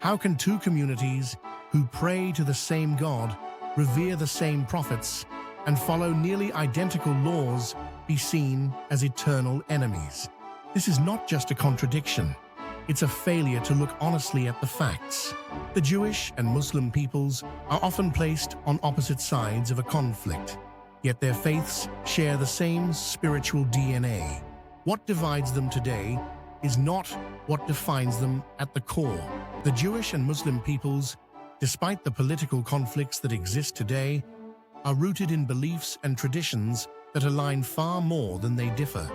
How can two communities who pray to the same God, revere the same prophets, and follow nearly identical laws be seen as eternal enemies? This is not just a contradiction. It's a failure to look honestly at the facts. The Jewish and Muslim peoples are often placed on opposite sides of a conflict, yet their faiths share the same spiritual DNA. What divides them today is not what defines them at the core. The Jewish and Muslim peoples, despite the political conflicts that exist today, are rooted in beliefs and traditions that align far more than they differ.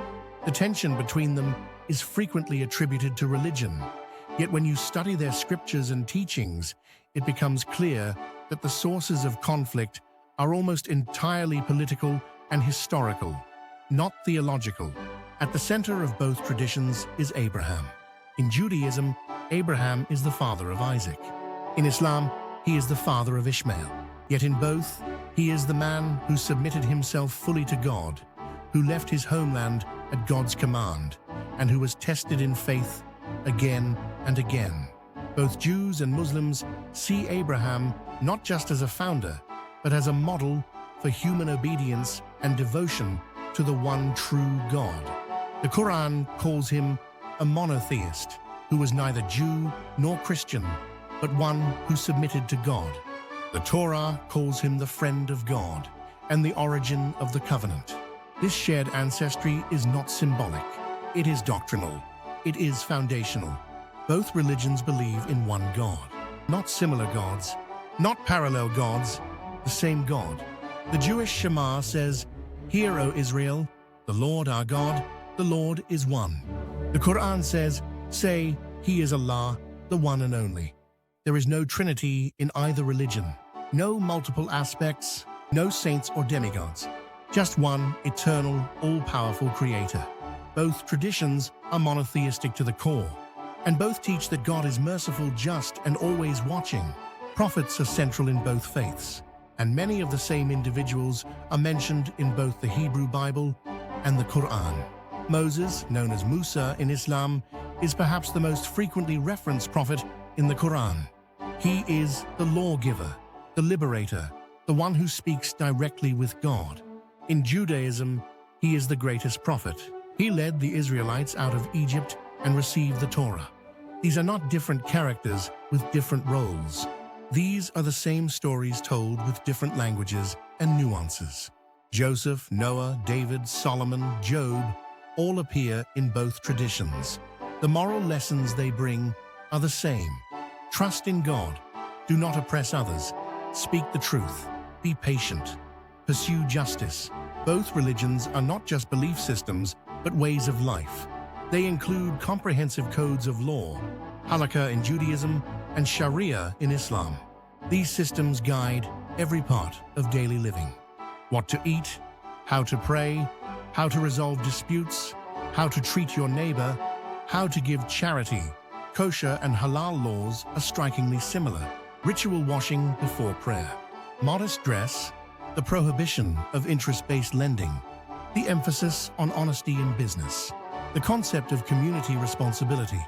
The tension between them is frequently attributed to religion, yet when you study their scriptures and teachings, it becomes clear that the sources of conflict are almost entirely political and historical, not theological. At the center of both traditions is Abraham. In Judaism, Abraham is the father of Isaac. In Islam, he is the father of Ishmael. Yet in both, he is the man who submitted himself fully to God, who left his homeland at God's command, and who was tested in faith again and again. Both Jews and Muslims see Abraham not just as a founder, but as a model for human obedience and devotion to the one true God. The Qur'an calls him a monotheist, who was neither Jew nor Christian, but one who submitted to God. The Torah calls him the friend of God and the origin of the covenant. This shared ancestry is not symbolic. It is doctrinal. It is foundational. Both religions believe in one God, not similar gods, not parallel gods, the same God. The Jewish Shema says, "Hear, O Israel, the Lord our God, the Lord is one." The Qur'an says, "Say, He is Allah, the one and only." There is no trinity in either religion, no multiple aspects, no saints or demigods, just one eternal, all-powerful creator. Both traditions are monotheistic to the core, and both teach that God is merciful, just, and always watching. Prophets are central in both faiths, and many of the same individuals are mentioned in both the Hebrew Bible and the Qur'an. Moses, known as Musa in Islam, is perhaps the most frequently referenced prophet in the Qur'an. He is the lawgiver, the liberator, the one who speaks directly with God. In Judaism, he is the greatest prophet. He led the Israelites out of Egypt and received the Torah. These are not different characters with different roles. These are the same stories told with different languages and nuances. Joseph, Noah, David, Solomon, Job all appear in both traditions. The moral lessons they bring are the same. Trust in God. Do not oppress others. Speak the truth. Be patient. Pursue justice. Both religions are not just belief systems, but ways of life. They include comprehensive codes of law, Halakha in Judaism and Sharia in Islam. These systems guide every part of daily living. What to eat, how to pray, how to resolve disputes, how to treat your neighbor, how to give charity. Kosher and halal laws are strikingly similar. Ritual washing before prayer. Modest dress, the prohibition of interest-based lending, the emphasis on honesty in business, the concept of community responsibility.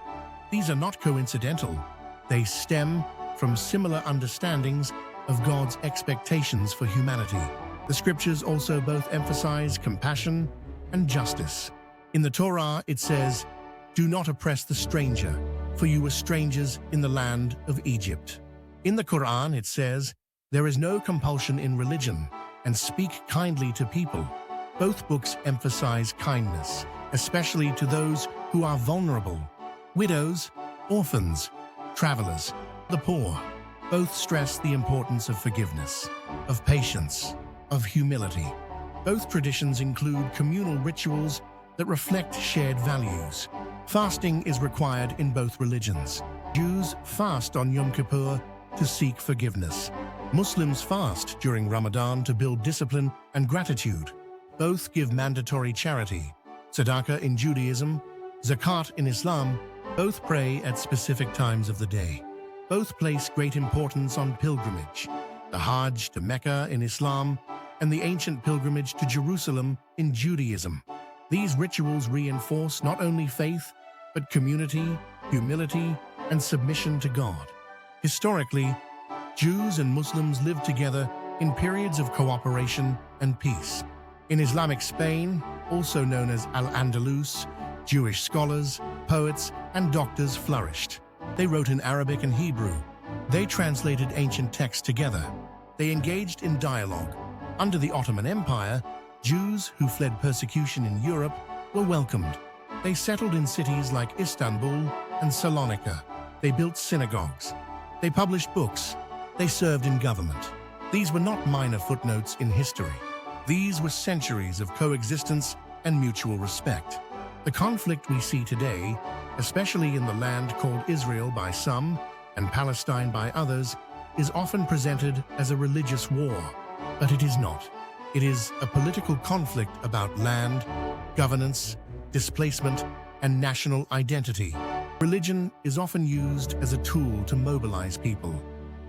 These are not coincidental. They stem from similar understandings of God's expectations for humanity. The scriptures also both emphasize compassion and justice. In the Torah, it says, "Do not oppress the stranger, for you were strangers in the land of Egypt." In the Qur'an, it says, "There is no compulsion in religion, and speak kindly to people." Both books emphasize kindness, especially to those who are vulnerable: widows, orphans, travelers, the poor. Both stress the importance of forgiveness, of patience, of humility. Both traditions include communal rituals that reflect shared values. Fasting is required in both religions. Jews fast on Yom Kippur to seek forgiveness. Muslims fast during Ramadan to build discipline and gratitude. Both give mandatory charity. Tzedakah in Judaism, Zakat in Islam, both pray at specific times of the day. Both place great importance on pilgrimage, the Hajj to Mecca in Islam, and the ancient pilgrimage to Jerusalem in Judaism. These rituals reinforce not only faith, but community, humility, and submission to God. Historically, Jews and Muslims lived together in periods of cooperation and peace. In Islamic Spain, also known as Al-Andalus, Jewish scholars, poets, and doctors flourished. They wrote in Arabic and Hebrew. They translated ancient texts together. They engaged in dialogue. Under the Ottoman Empire, Jews who fled persecution in Europe were welcomed. They settled in cities like Istanbul and Salonika. They built synagogues. They published books. They served in government. These were not minor footnotes in history. These were centuries of coexistence and mutual respect. The conflict we see today, especially in the land called Israel by some and Palestine by others, is often presented as a religious war, but it is not. It is a political conflict about land, governance, displacement, and national identity. Religion is often used as a tool to mobilize people,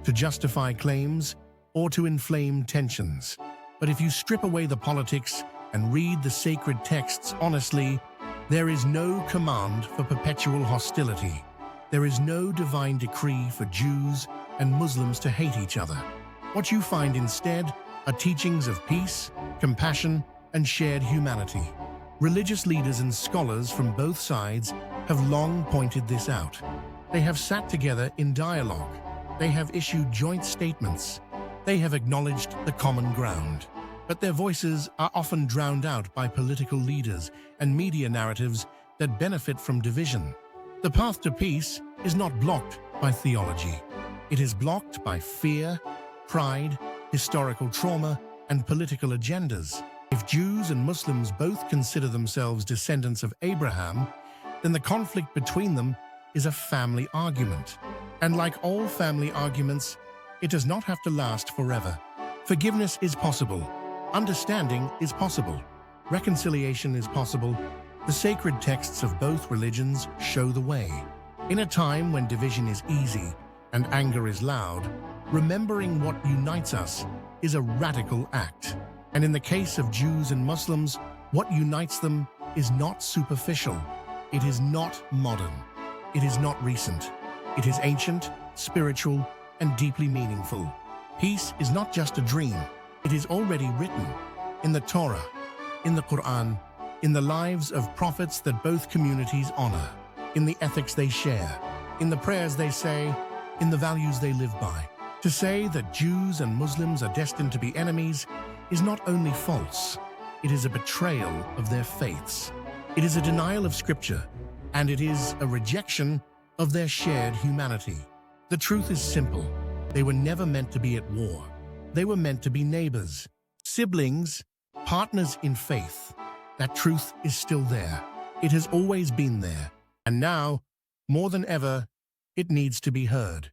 to justify claims, or to inflame tensions. But if you strip away the politics and read the sacred texts honestly, there is no command for perpetual hostility. There is no divine decree for Jews and Muslims to hate each other. What you find instead are teachings of peace, compassion, and shared humanity. Religious leaders and scholars from both sides have long pointed this out. They have sat together in dialogue. They have issued joint statements. They have acknowledged the common ground. But their voices are often drowned out by political leaders and media narratives that benefit from division. The path to peace is not blocked by theology. It is blocked by fear, pride, historical trauma, and political agendas. If Jews and Muslims both consider themselves descendants of Abraham, then the conflict between them is a family argument. And like all family arguments, it does not have to last forever. Forgiveness is possible. Understanding is possible. Reconciliation is possible. The sacred texts of both religions show the way. In a time when division is easy and anger is loud, remembering what unites us is a radical act. And in the case of Jews and Muslims, what unites them is not superficial. It is not modern. It is not recent. It is ancient, spiritual, and deeply meaningful. Peace is not just a dream. It is already written in the Torah, in the Qur'an, in the lives of prophets that both communities honor, in the ethics they share, in the prayers they say, in the values they live by. To say that Jews and Muslims are destined to be enemies is not only false, it is a betrayal of their faiths. It is a denial of Scripture, and it is a rejection of their shared humanity. The truth is simple. They were never meant to be at war. They were meant to be neighbors, siblings, partners in faith. That truth is still there. It has always been there. And now, more than ever, it needs to be heard.